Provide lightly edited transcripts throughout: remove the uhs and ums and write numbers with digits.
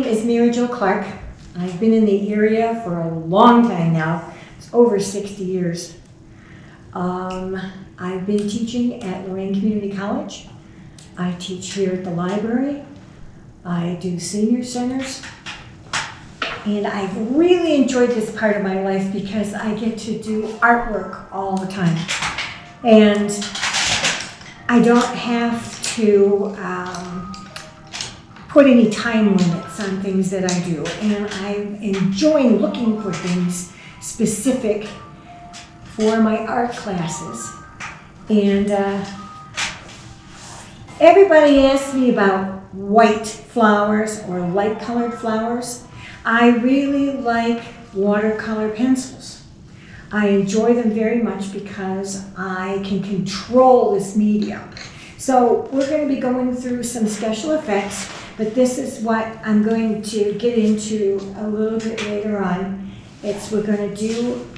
is Mary Jo Clark. I've been in the area for a long time now. It's over 60 years. I've been teaching at Lorraine Community College. I teach here at the library. I do senior centers. And I've really enjoyed this part of my life because I get to do artwork all the time. And I don't have to put any time limits on things that I do. And I'm enjoying looking for things specific for my art classes. And everybody asks me about white flowers or light colored flowers. I really like watercolor pencils. I enjoy them very much because I can control this medium. So we're going to be going through some special effects, but this is what I'm going to get into a little bit later on. We're going to do,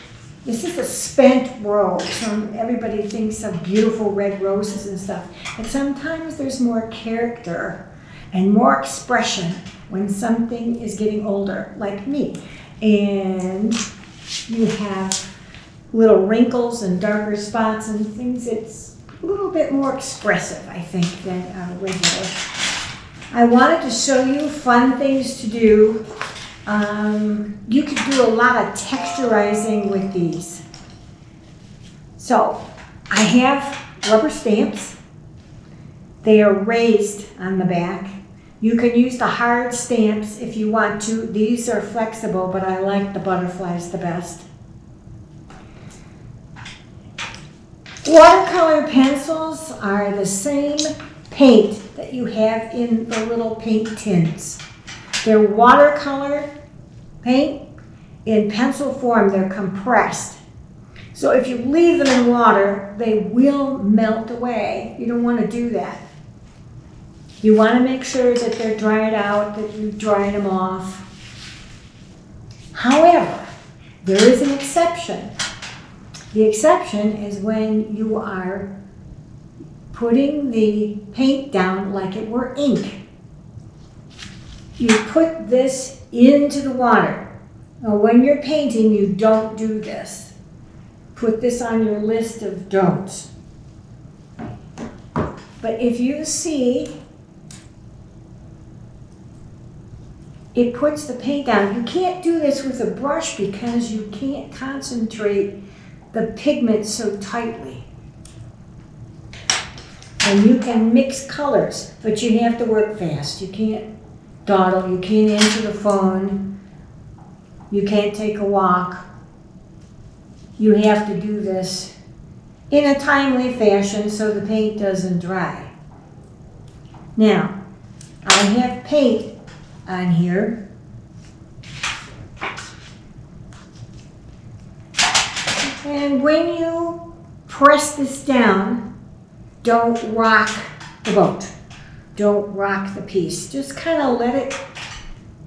this is a spent rose. Everybody thinks of beautiful red roses and stuff, but sometimes there's more character and more expression when something is getting older, like me. And you have little wrinkles and darker spots and things. It's a little bit more expressive, I think, than regular. I wanted to show you fun things to do. You could do a lot of texturizing with these. So I have rubber stamps. They are raised on the back. You can use the hard stamps if you want to. These are flexible, but I like the butterflies the best. Watercolor pencils are the same paint that you have in the little paint tins. They're watercolor paint. In pencil form, they're compressed. So if you leave them in water, they will melt away. You don't want to do that. You want to make sure that they're dried out, that you've dried them off. However, there is an exception. The exception is when you are putting the paint down like it were ink. You put this into the water. Now, when you're painting, you don't do this. Put this on your list of don'ts. But if you see, it puts the paint down. You can't do this with a brush because you can't concentrate the pigment so tightly. And you can mix colors, but you have to work fast. You can't dawdle, you can't answer the phone, you can't take a walk. You have to do this in a timely fashion so the paint doesn't dry. Now, I have paint on here. And when you press this down, don't rock the boat. Don't rock the piece. Just kind of let it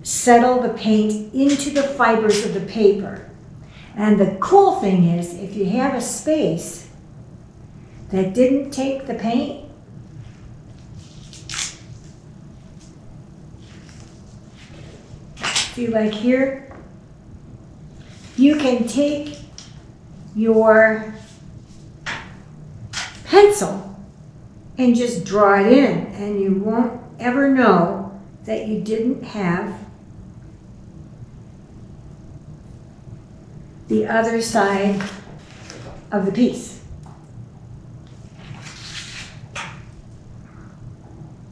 settle the paint into the fibers of the paper. And the cool thing is, if you have a space that didn't take the paint, see, like here, you can take your pencil and just draw it in, and you won't ever know that you didn't have the other side of the piece.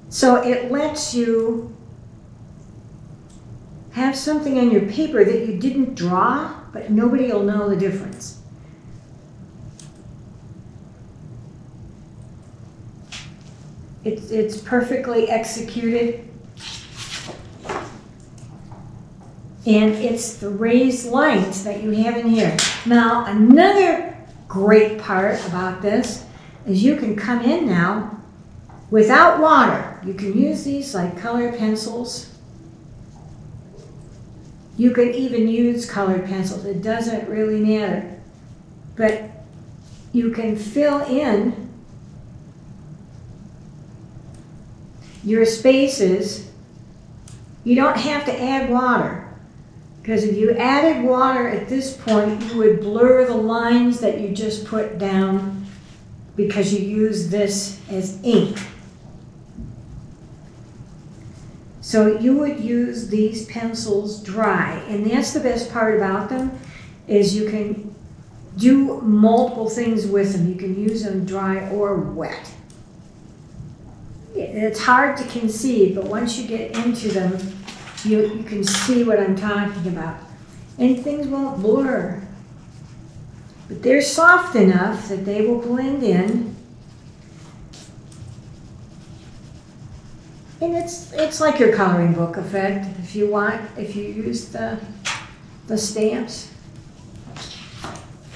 So it lets you have something on your paper that you didn't draw, but nobody will know the difference. It's perfectly executed. And it's the raised lines that you have in here. Now, another great part about this is you can come in now without water. You can use these like colored pencils. You can even use colored pencils. It doesn't really matter. But you can fill in your spaces You don't have to add water, because if you added water at this point, you would blur the lines that you just put down because you use this as ink. So you would use these pencils dry, and that's the best part about them, is you can do multiple things with them. You can use them dry or wet. It's hard to conceive, but once you get into them, you can see what I'm talking about. And things won't blur. But they're soft enough that they will blend in. And it's like your coloring book effect, if you want, if you use the stamps.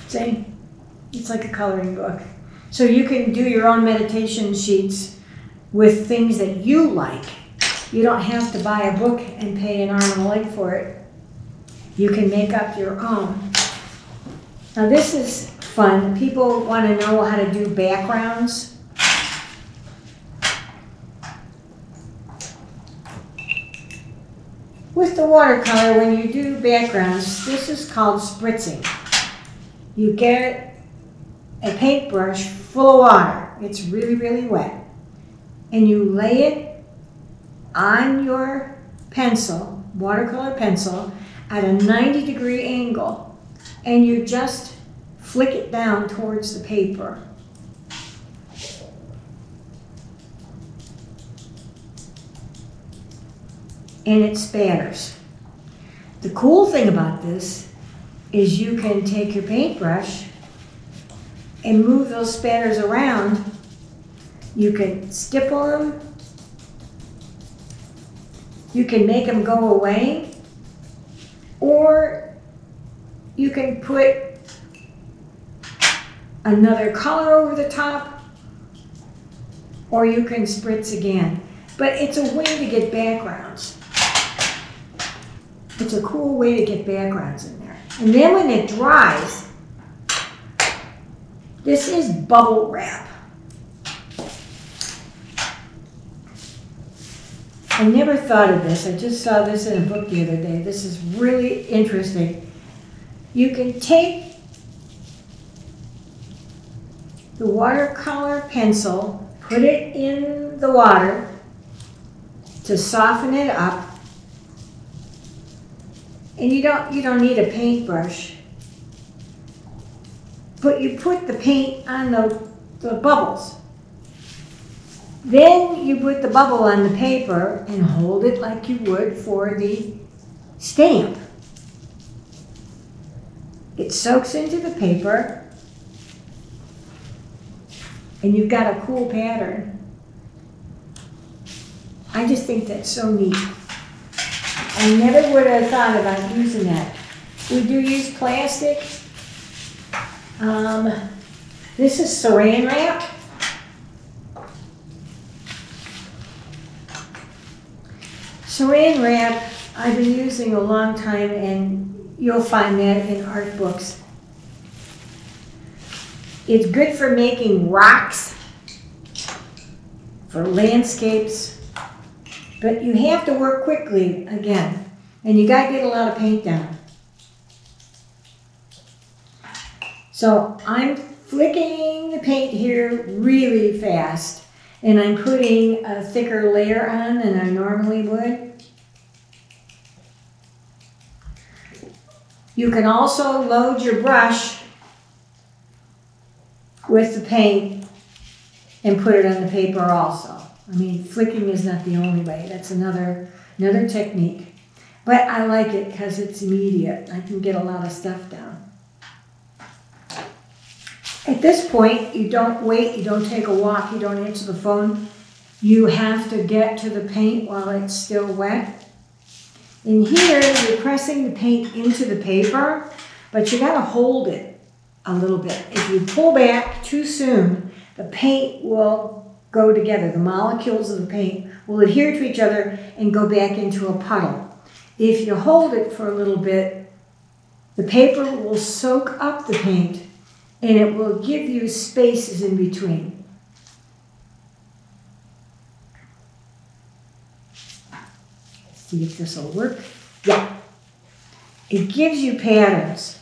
See? It's like a coloring book. So you can do your own meditation sheets with things that you like. You don't have to buy a book and pay an arm and a leg for it. You can make up your own. Now this is fun. People want to know how to do backgrounds. With the watercolor, when you do backgrounds, this is called spritzing. You get a paintbrush full of water. It's really, really wet. And you lay it on your pencil, watercolor pencil, at a 90-degree angle. And you just flick it down towards the paper. And it spatters. The cool thing about this is you can take your paintbrush and move those spatters around. You can stipple them. You can make them go away. Or you can put another color over the top. Or you can spritz again. But it's a way to get backgrounds. It's a cool way to get backgrounds in there. And then when it dries, this is bubble wrap. I never thought of this. I just saw this in a book the other day. This is really interesting. You can take the watercolor pencil, put it in the water to soften it up. And you don't need a paintbrush, but you put the paint on the bubbles. Then you put the bubble on the paper and hold it like you would for the stamp. It soaks into the paper, and you've got a cool pattern. I just think that's so neat. I never would have thought about using that. We do use plastic. This is Saran wrap. Saran wrap I've been using a long time, and you'll find that in art books. It's good for making rocks, for landscapes. But you have to work quickly again, and you got to get a lot of paint down. So I'm flicking the paint here really fast, and I'm putting a thicker layer on than I normally would. You can also load your brush with the paint and put it on the paper also. I mean, flicking is not the only way. That's another technique. But I like it because it's immediate. I can get a lot of stuff down. At this point, you don't wait, you don't take a walk, you don't answer the phone. You have to get to the paint while it's still wet. In here, you're pressing the paint into the paper, but you got to hold it a little bit. If you pull back too soon, the paint will go together. The molecules of the paint will adhere to each other and go back into a puddle. If you hold it for a little bit, the paper will soak up the paint and it will give you spaces in between. see if this will work. Yeah. It gives you patterns.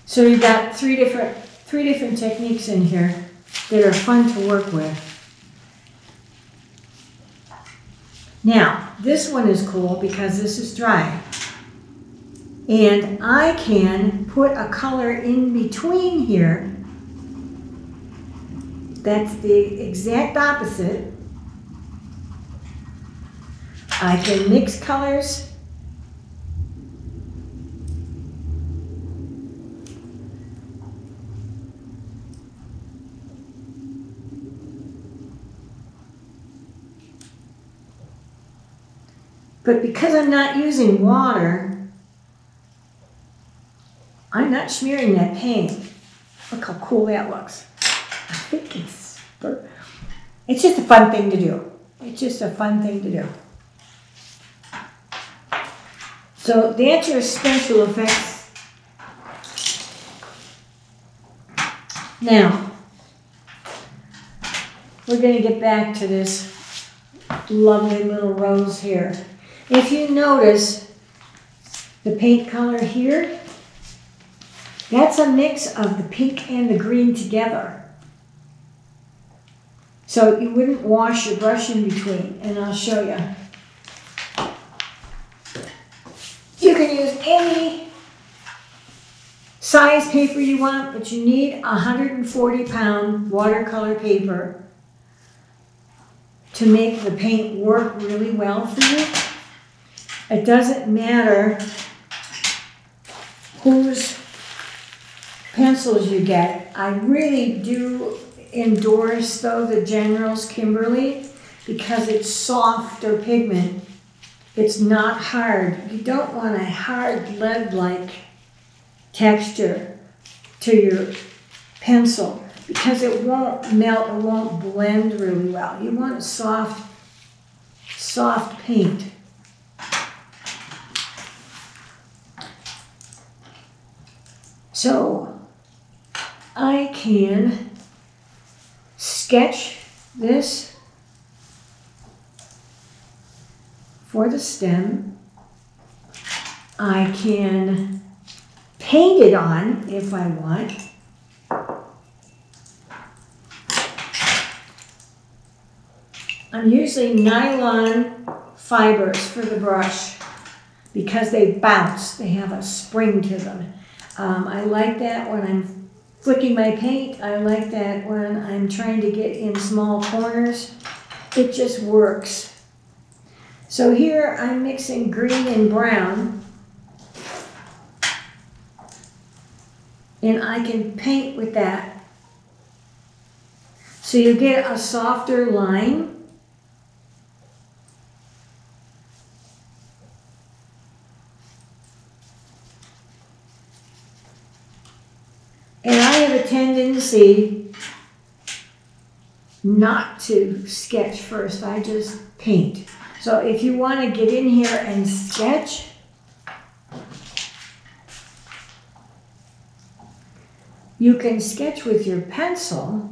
So you've got three different techniques in here that are fun to work with. Now, this one is cool because this is dry. And I can put a color in between here that's the exact opposite. I can mix colors. But because I'm not using water, I'm not smearing that paint. Look how cool that looks. I think it's just a fun thing to do. It's just a fun thing to do. So the answer is special effects. Now, we're going to get back to this lovely little rose here. If you notice the paint color here, that's a mix of the pink and the green together. So you wouldn't wash your brush in between, and I'll show you. You can use any size paper you want, but you need 140-pound watercolor paper to make the paint work really well for you. It doesn't matter whose pencils you get. I really do endorse, though, the General's Kimberly because it's softer pigment. It's not hard. You don't want a hard lead-like texture to your pencil because it won't melt, it won't blend really well. You want a soft paint. So I can sketch this for the stem. I can paint it on if I want. I'm using nylon fibers for the brush because they bounce. They have a spring to them. I like that when I'm flicking my paint. I like that when I'm trying to get in small corners. It just works. So here I'm mixing green and brown. And I can paint with that. So you get a softer line. And I have a tendency not to sketch first. I just paint. So if you want to get in here and sketch, you can sketch with your pencil.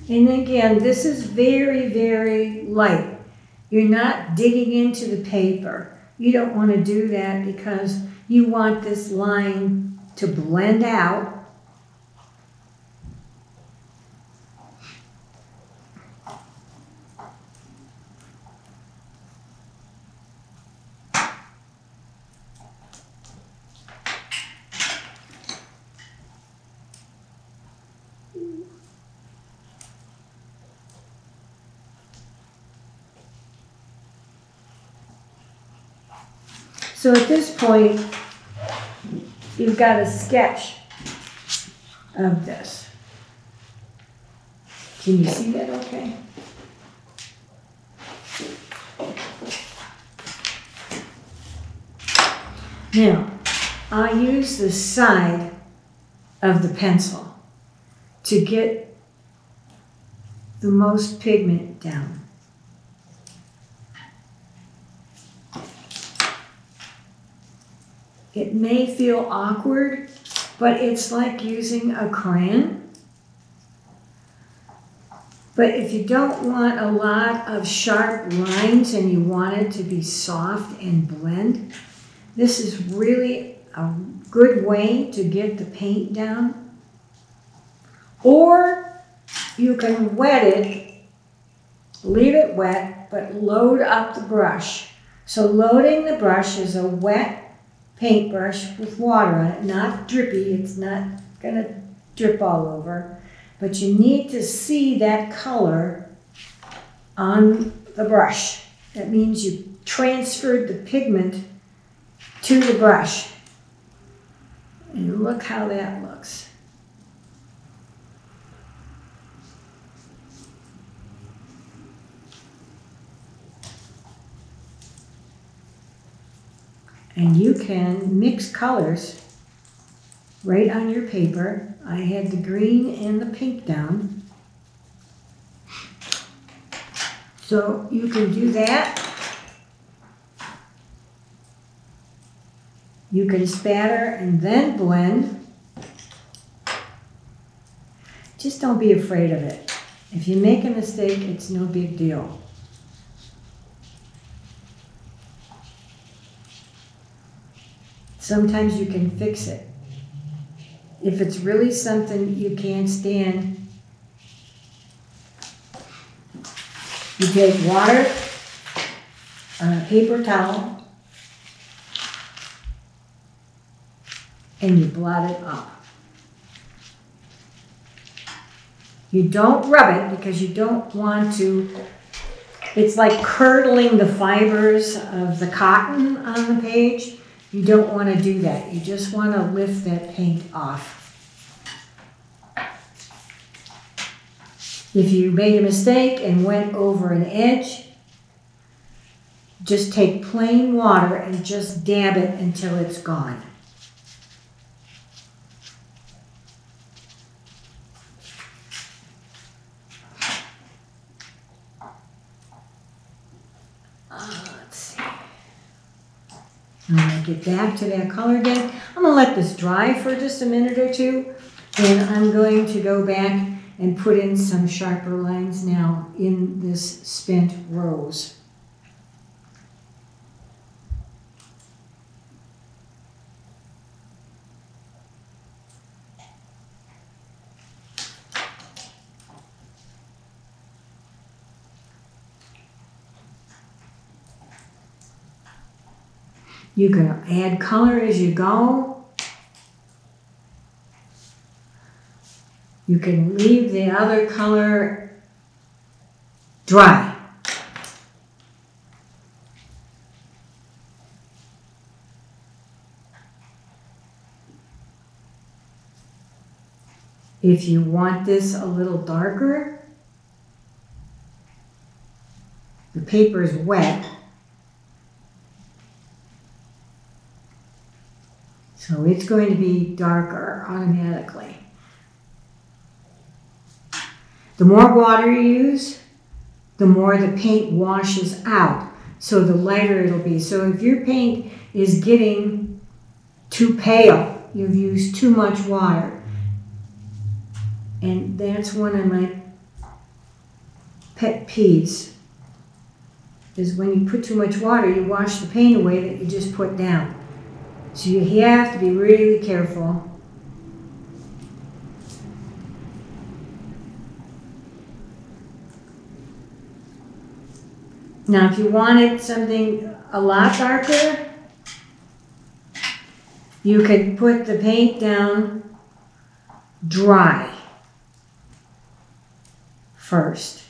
And again, this is very, very light. You're not digging into the paper. You don't want to do that because you want this line to blend out. So at this point, you've got a sketch of this. Can you see that okay? Now, I use the side of the pencil to get the most pigment down. It may feel awkward, but it's like using a crayon. But if you don't want a lot of sharp lines and you want it to be soft and blend, this is really a good way to get the paint down. Or you can wet it, leave it wet, but load up the brush. So loading the brush is a wet paintbrush with water on it, not drippy. It's not gonna drip all over, but you need to see that color on the brush. That means you transferred the pigment to the brush. And look how that looks. And you can mix colors right on your paper. I had the green and the pink down. So you can do that. You can spatter and then blend. Just don't be afraid of it. If you make a mistake, it's no big deal. Sometimes you can fix it. If it's really something you can't stand, you take water on a paper towel and you blot it up. You don't rub it because you don't want to, it's like curdling the fibers of the cotton on the page. You don't want to do that. You just want to lift that paint off. If you made a mistake and went over an edge, just take plain water and just dab it until it's gone. Let's see. I'm going to get back to that color again. I'm going to let this dry for just a minute or two, and I'm going to go back and put in some sharper lines now in this spent rose. You can add color as you go. You can leave the other color dry. If you want this a little darker, the paper is wet, so it's going to be darker automatically. The more water you use, the more the paint washes out, so the lighter it'll be. So if your paint is getting too pale, you've used too much water. And that's one of my pet peeves, is when you put too much water, you wash the paint away that you just put down. So you have to be really careful. Now, if you wanted something a lot darker, you could put the paint down dry first.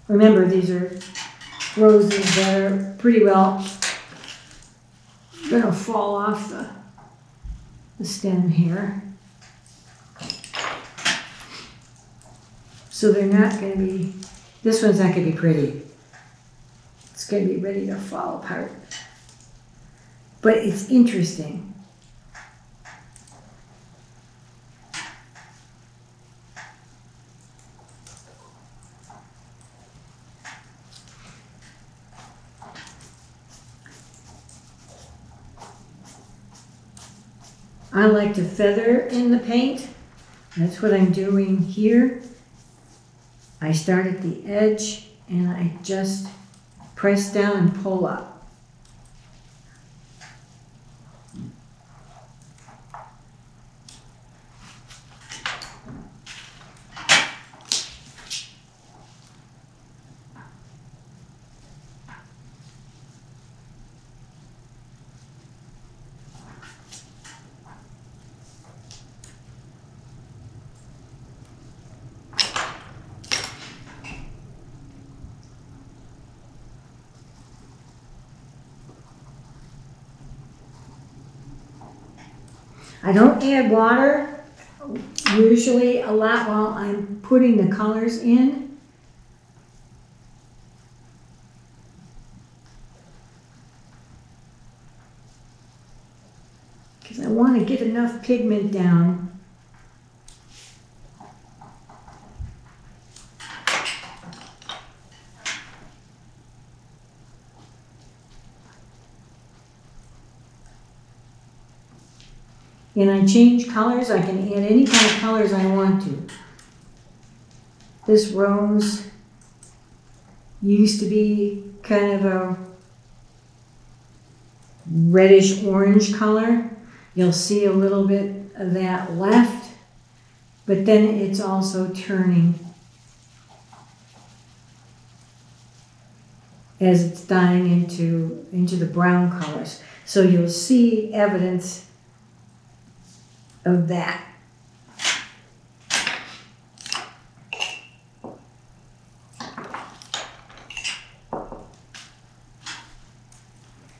Remember, these are roses that are pretty well going to fall off the stem here. So they're not going to be, this one's not going to be pretty. It's going to be ready to fall apart. but it's interesting. I like to feather in the paint. That's what I'm doing here. I start at the edge and I just press down and pull up. I don't add water usually a lot while I'm putting the colors in. Because I want to get enough pigment down. And I change colors. I can add any kind of colors I want to. This rose used to be kind of a reddish orange color. You'll see a little bit of that left, but then it's also turning as it's dying into the brown colors. So you'll see evidence of that.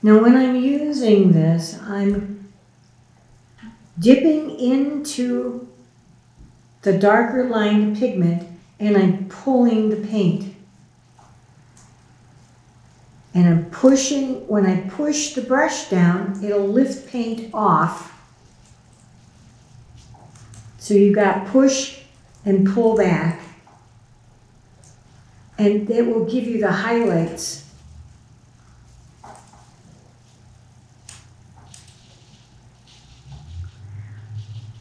Now when I'm using this, I'm dipping into the darker lined pigment and I'm pulling the paint. And I'm pushing, when I push the brush down, it'll lift paint off. So you got push and pull back, and it will give you the highlights.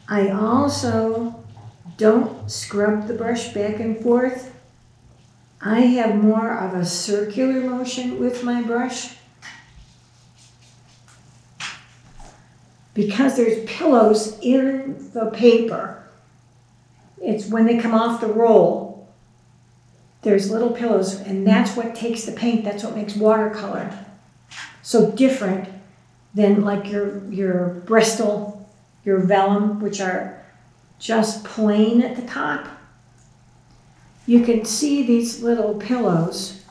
I also don't scrub the brush back and forth. I have more of a circular motion with my brush because there's pillows in the paper. It's when they come off the roll, there's little pillows, and that's what takes the paint. That's what makes watercolor so different than like your Bristol, your vellum, which are just plain at the top. You can see these little pillows.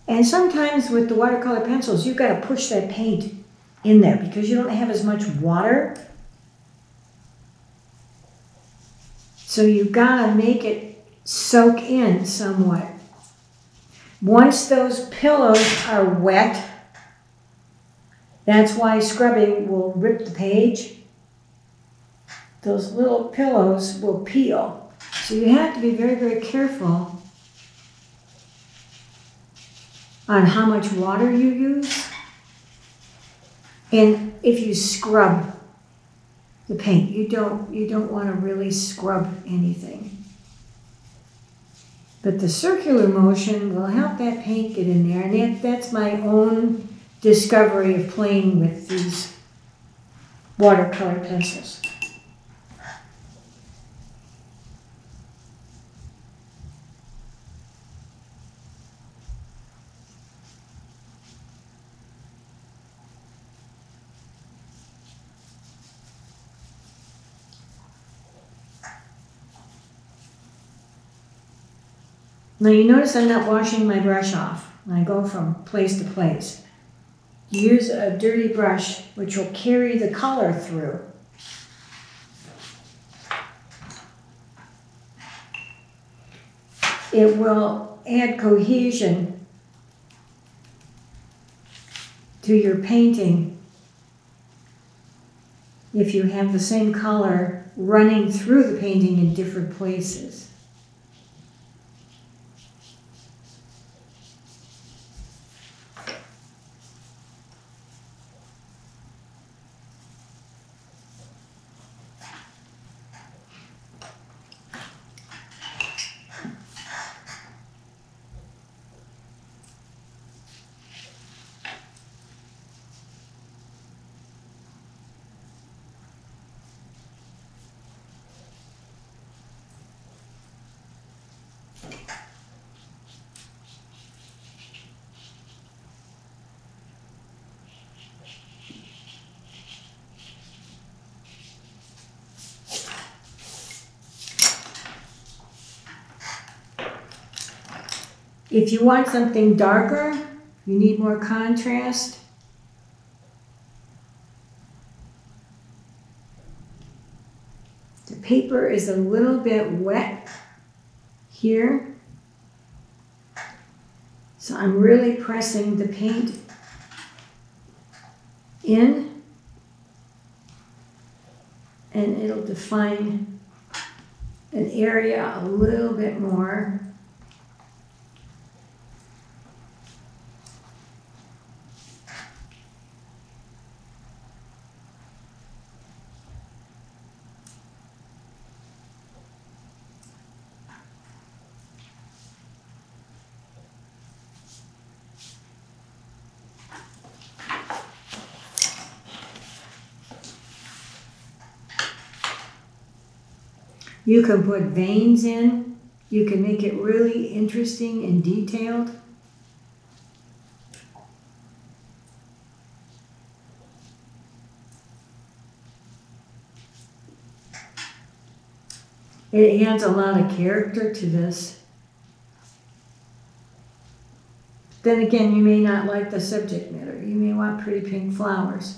And sometimes with the watercolor pencils, you've got to push that paint in there because you don't have as much water. So you've got to make it soak in somewhat. Once those pillows are wet, that's why scrubbing will rip the page. Those little pillows will peel. So you have to be very, very careful on how much water you use. And if you scrub the paint, you don't want to really scrub anything. But the circular motion will help that paint get in there, and that's my own discovery of playing with these watercolor pencils. Now you notice I'm not washing my brush off when I go from place to place. Use a dirty brush which will carry the color through. It will add cohesion to your painting if you have the same color running through the painting in different places. If you want something darker, you need more contrast, the paper is a little bit wet here, so I'm really pressing the paint in, and it'll define an area a little bit more. You can put veins in. You can make it really interesting and detailed. It adds a lot of character to this. Then again, you may not like the subject matter. You may want pretty pink flowers.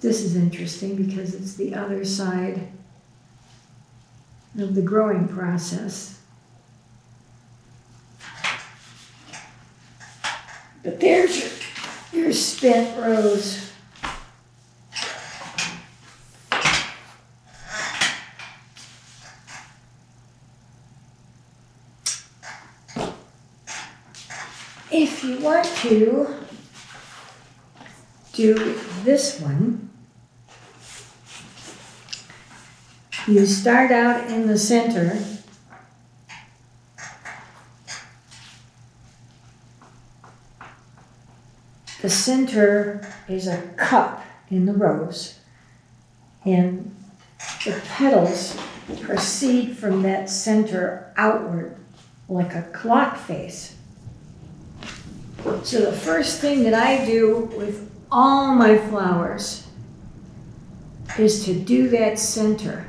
This is interesting because it's the other side of the growing process. But there's your spent rose. If you want to do this one, you start out in the center. The center is a cup in the rose, and the petals proceed from that center outward like a clock face. So the first thing that I do with all my flowers is to do that center.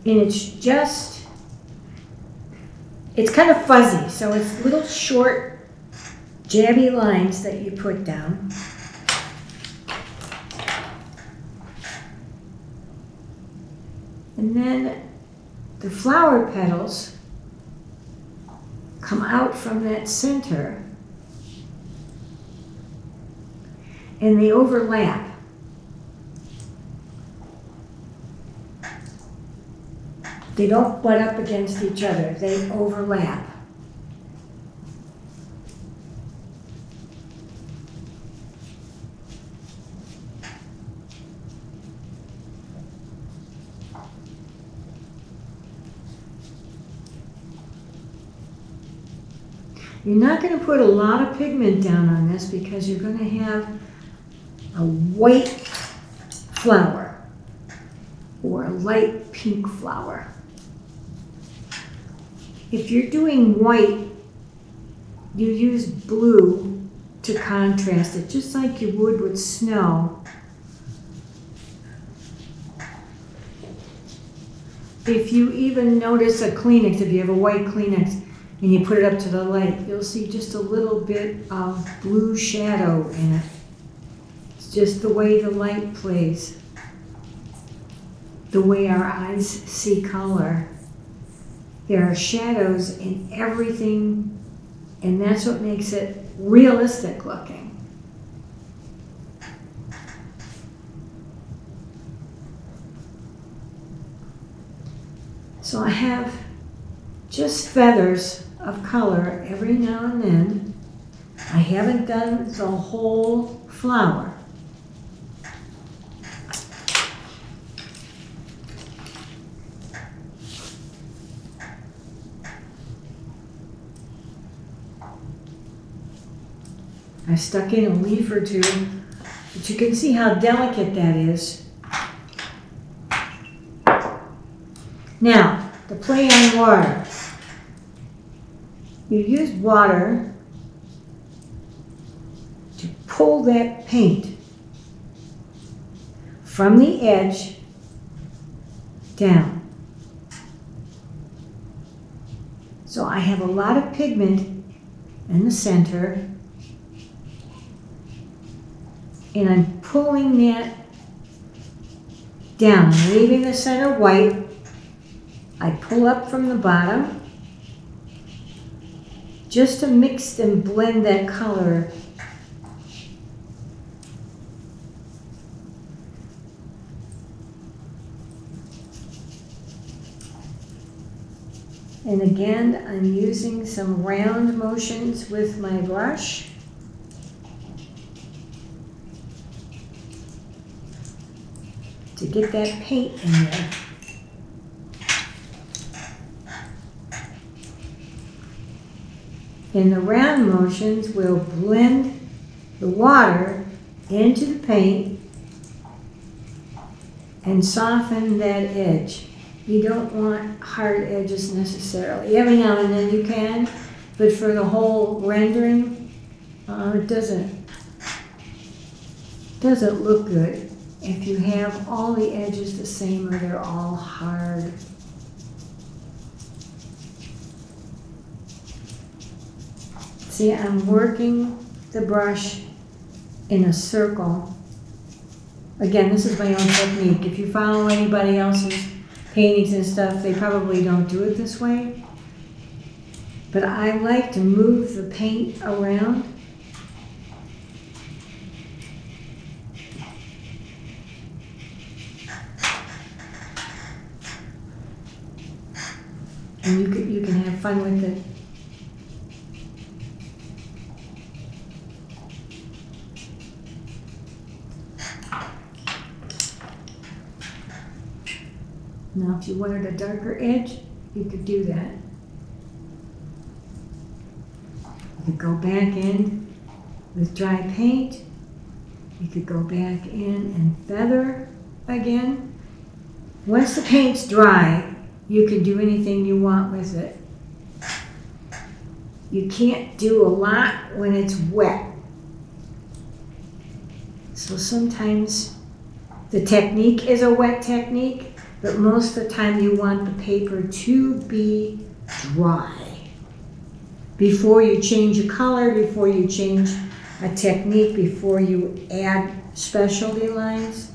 And it's kind of fuzzy, so it's little short, jabby lines that you put down. And then the flower petals come out from that center and they overlap. They don't butt up against each other, they overlap. You're not going to put a lot of pigment down on this because you're going to have a white flower or a light pink flower. If you're doing white, you use blue to contrast it, just like you would with snow. If you even notice a Kleenex, if you have a white Kleenex and you put it up to the light, you'll see just a little bit of blue shadow in it. just the way the light plays, the way our eyes see color. There are shadows in everything, and that's what makes it realistic looking. So I have just feathers of color every now and then. I haven't done the whole flower. I stuck in a leaf or two, but you can see how delicate that is. Now, to play on water. You use water to pull that paint from the edge down. So I have a lot of pigment in the center, and I'm pulling that down, leaving the center white. I pull up from the bottom just to mix and blend that color. And again, I'm using some round motions with my brush. To get that paint in there. And the round motions will blend the water into the paint and soften that edge. You don't want hard edges necessarily. Every now and then you can, but for the whole rendering, it doesn't look good if you have all the edges the same or they're all hard. See, I'm working the brush in a circle. Again, this is my own technique. If you follow anybody else's paintings and stuff, they probably don't do it this way. But I like to move the paint around. And you can have fun with it. Now, if you wanted a darker edge, you could do that. You could go back in with dry paint. You could go back in and feather again. Once the paint's dry, you can do anything you want with it. You can't do a lot when it's wet. So sometimes the technique is a wet technique, but most of the time you want the paper to be dry before you change a color, before you change a technique, before you add specialty lines.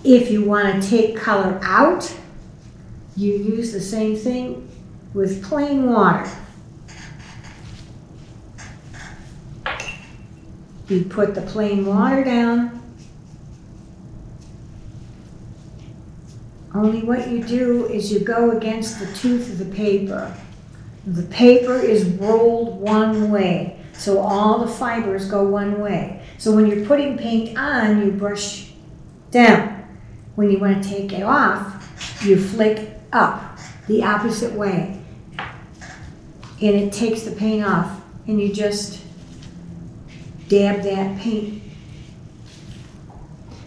If you want to take color out, you use the same thing with plain water. You put the plain water down. Only what you do is you go against the tooth of the paper. The paper is rolled one way, so all the fibers go one way. So when you're putting paint on, you brush down. When you want to take it off, you flick up the opposite way. And it takes the paint off, and you just dab that paint.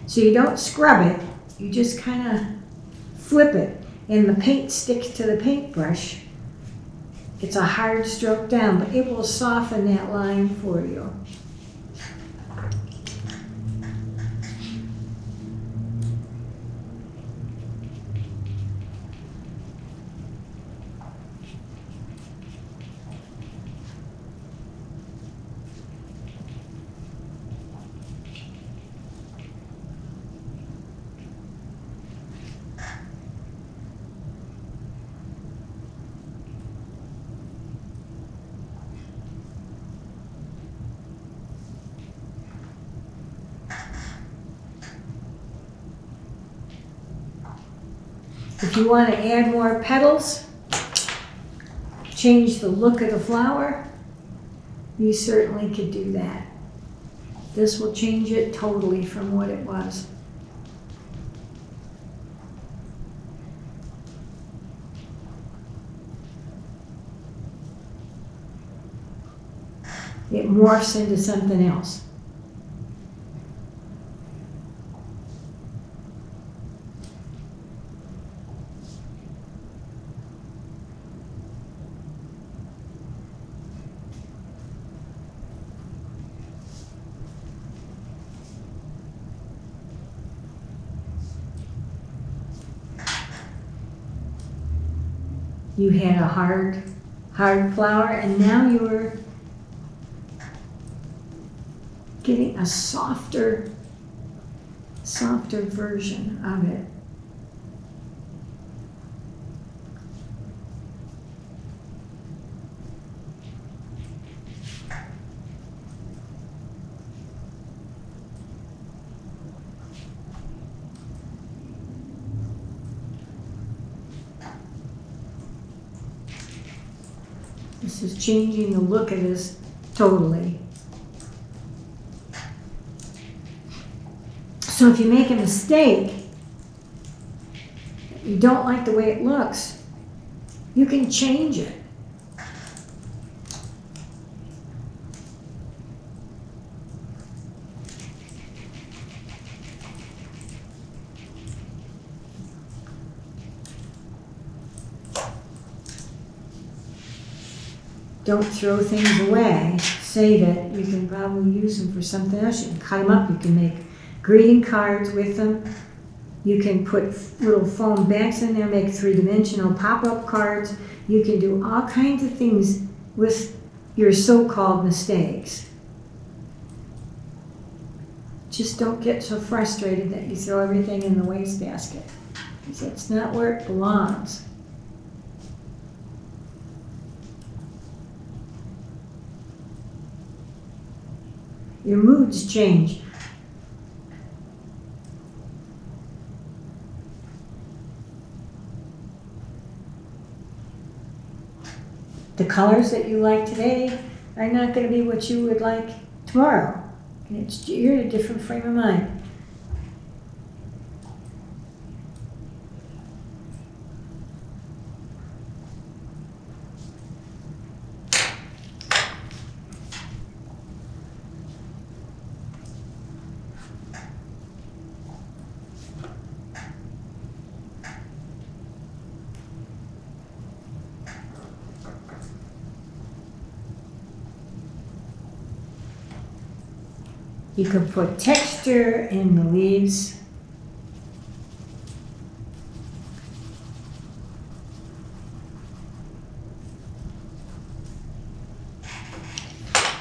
So you don't scrub it, you just kind of flip it, and the paint sticks to the paintbrush. It's a hard stroke down, but it will soften that line for you. If you want to add more petals, change the look of the flower, you certainly could do that. This will change it totally from what it was. It morphs into something else. You had a hard flower, and now you're getting a softer version of it. This is changing the look of this totally. So if you make a mistake, you don't like the way it looks, you can change it. Don't throw things away, save it. You can probably use them for something else. You can cut them up, you can make greeting cards with them. You can put little foam bags in there, make three-dimensional pop-up cards. You can do all kinds of things with your so-called mistakes. Just don't get so frustrated that you throw everything in the wastebasket, because that's not where it belongs. Your moods change. The colors that you like today are not going to be what you would like tomorrow. And you're in a different frame of mind. You can put texture in the leaves.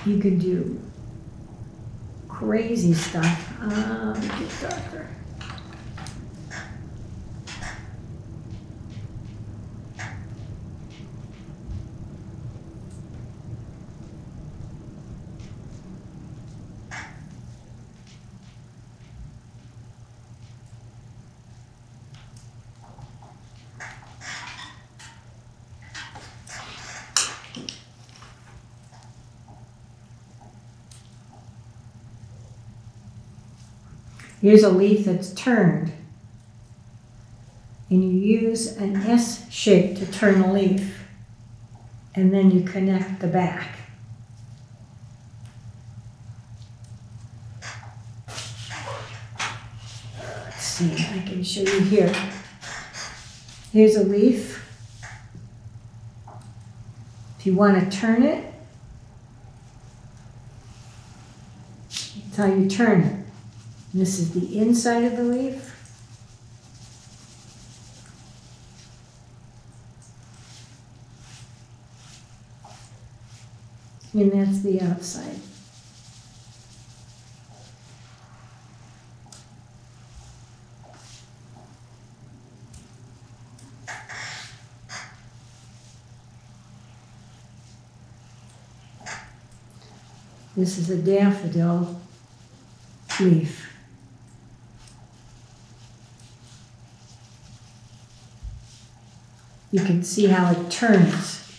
You can do crazy stuff. Get darker. Here's a leaf that's turned, and you use an S shape to turn a leaf, and then you connect the back. Let's see, I can show you here. Here's a leaf. If you want to turn it, that's how you turn it. This is the inside of the leaf. And that's the outside. This is a daffodil leaf. you can see how it turns.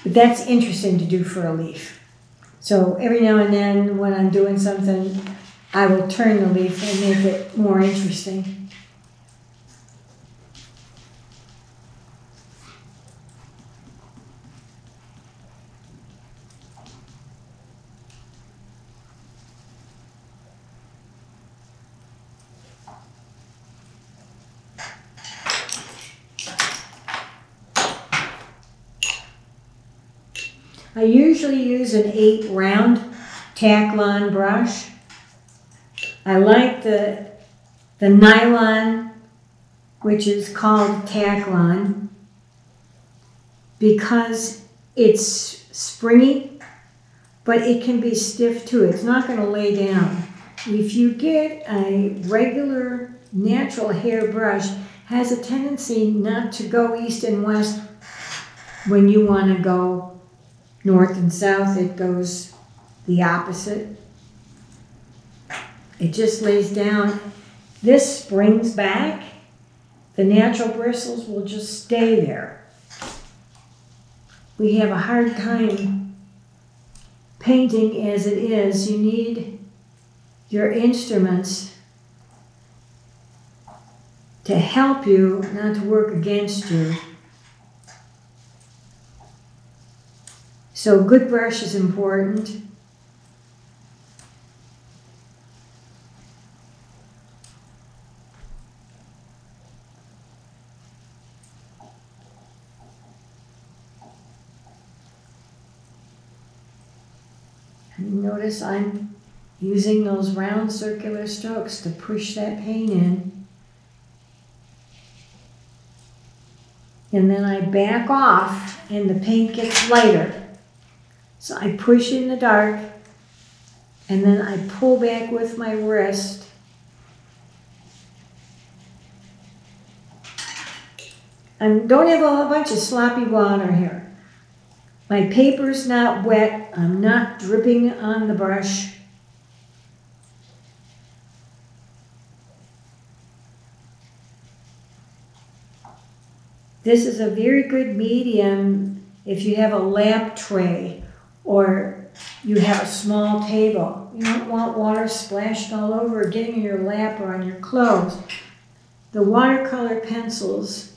But that's interesting to do for a leaf. So every now and then when I'm doing something, I will turn the leaf and make it more interesting. I usually use an 8 round Taklon brush. I like the nylon, which is called Taklon, because it's springy, but it can be stiff too. It's not going to lay down. If you get a regular natural hair brush, it has a tendency not to go east and west when you want to go north and south. It goes the opposite. It just lays down. This springs back. The natural bristles will just stay there. We have a hard time painting as it is. You need your instruments to help you, not to work against you. So a good brush is important. And notice I'm using those round circular strokes to push that paint in. And then I back off and the paint gets lighter. So I push in the dark and then I pull back with my wrist. And don't have a bunch of sloppy water here. My paper's not wet. I'm not dripping on the brush. This is a very good medium if you have a lamp tray or you have a small table. You don't want water splashed all over, getting in your lap or on your clothes. The watercolor pencils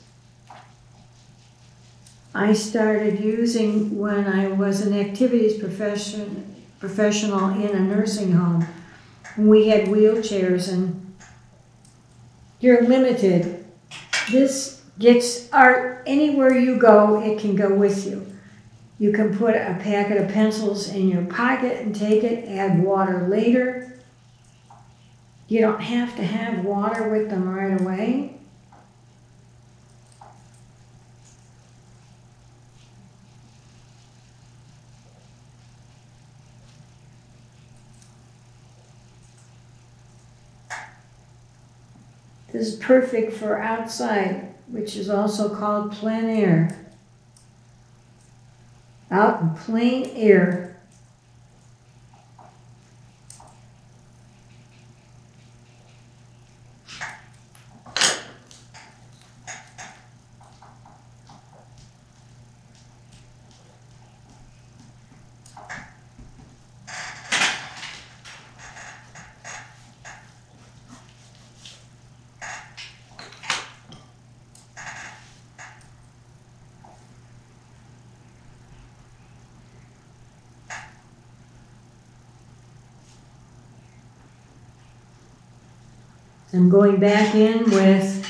I started using when I was an activities professional in a nursing home. We had wheelchairs and you're limited. This gets art anywhere you go, it can go with you. You can put a packet of pencils in your pocket and take it, add water later. You don't have to have water with them right away. This is perfect for outside, which is also called plein air. Out in plain air. I'm going back in with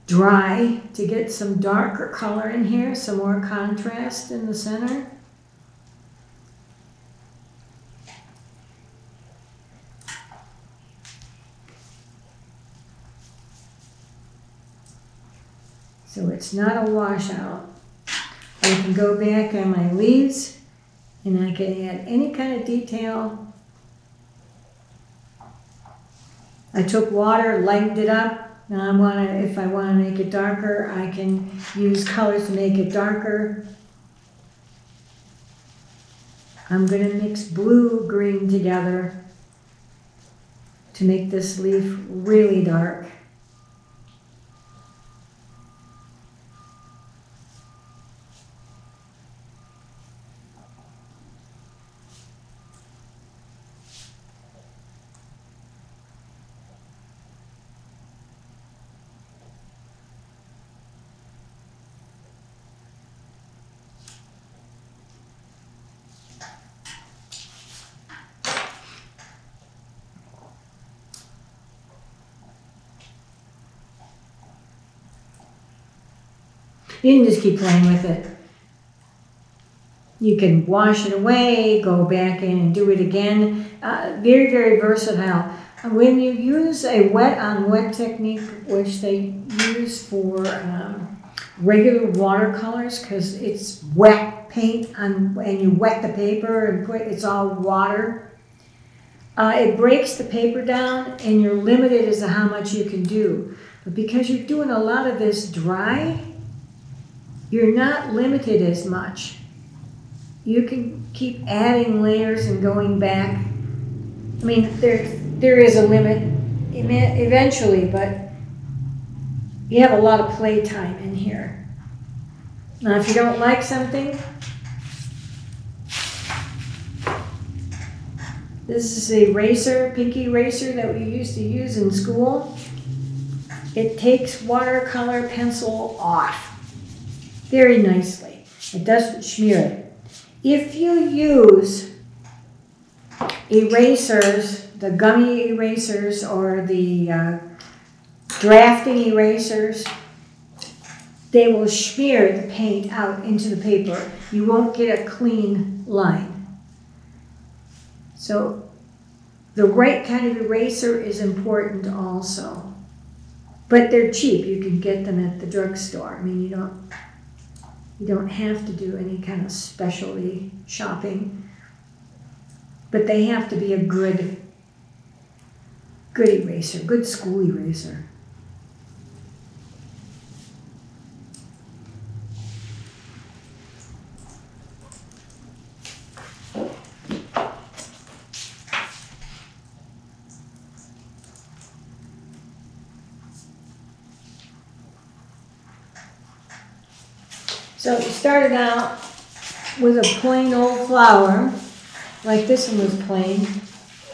dry to get some darker color in here, some more contrast in the center. So it's not a washout. I can go back on my leaves and I can add any kind of detail. I took water, lightened it up. Now if I want to make it darker, I can use colors to make it darker. I'm going to mix blue, green together to make this leaf really dark. You can just keep playing with it. You can wash it away, go back in and do it again. Very, very versatile. When you use a wet-on-wet technique, which they use for regular watercolors, because it's wet paint and you wet the paper and it's all water, it breaks the paper down and you're limited as to how much you can do. But because you're doing a lot of this dry, you're not limited as much. You can keep adding layers and going back. I mean, there is a limit eventually, but you have a lot of play time in here. Now, if you don't like something, this is a eraser, pink eraser that we used to use in school. It takes watercolor pencil off very nicely. It doesn't smear it. If you use erasers, the gummy erasers or the drafting erasers, they will smear the paint out into the paper. You won't get a clean line. So the right kind of eraser is important also. But they're cheap. You can get them at the drugstore. I mean, you don't have to do any kind of specialty shopping. But they have to be a good eraser, good school eraser. So we started out with a plain old flower, like this one was plain,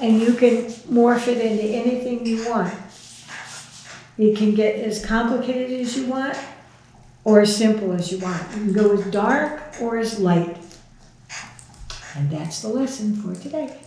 and you can morph it into anything you want. You can get as complicated as you want, or as simple as you want. You can go as dark or as light. And that's the lesson for today.